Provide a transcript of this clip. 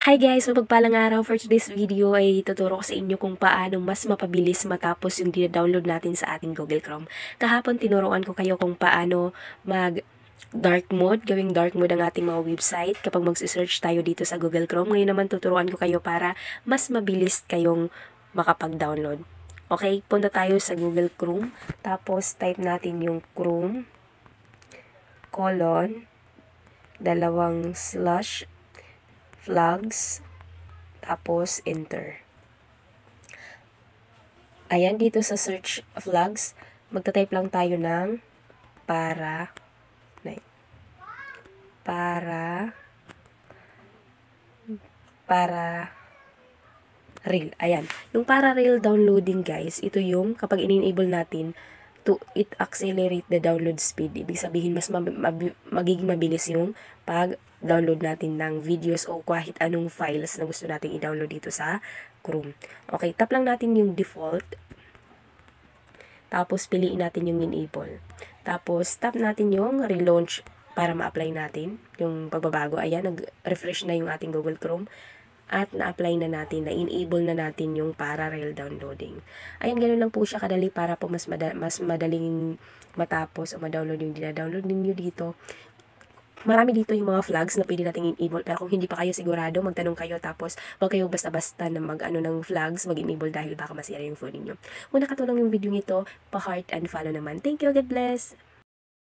Hi guys! Mapagpalang araw. For today's video ay tuturo ko sa inyo kung paano mas mapabilis matapos yung dina-download natin sa ating Google Chrome. Kahapon tinuruan ko kayo kung paano mag dark mode, gawing dark mode ang ating mga website kapag magsisearch tayo dito sa Google Chrome. Ngayon naman tuturuan ko kayo para mas mabilis kayong makapag-download. Okay, punta tayo sa Google Chrome. Tapos type natin yung Chrome :// flags, tapos enter. Ayan, dito sa search flags, magta-type lang tayo ng para real. Ayan. Yung para real downloading guys, ito yung kapag in-enable natin it accelerate the download speed. Ibig sabihin, mas magiging mabilis yung pag-download natin ng videos o kahit anong files na gusto natin i-download dito sa Chrome. Okay, tap lang natin yung default. Tapos, piliin natin yung enable. Tapos, tap natin yung relaunch para ma-apply natin yung pagbabago. Ayan, nag-refresh na yung ating Google Chrome. At na-apply na natin, na-enable na natin yung parallel downloading. Ayan, ganun lang po siya kadali para po mas madaling matapos o ma-download yung dina-download ninyo dito. Marami dito yung mga flags na pwede natin enable, pero kung hindi pa kayo sigurado, magtanong kayo tapos huwag kayo basta-basta na mag-ano ng flags, mag-enable dahil baka masira yung phone ninyo. Kung nakatulong yung video nito, pa-heart and follow naman. Thank you, God bless!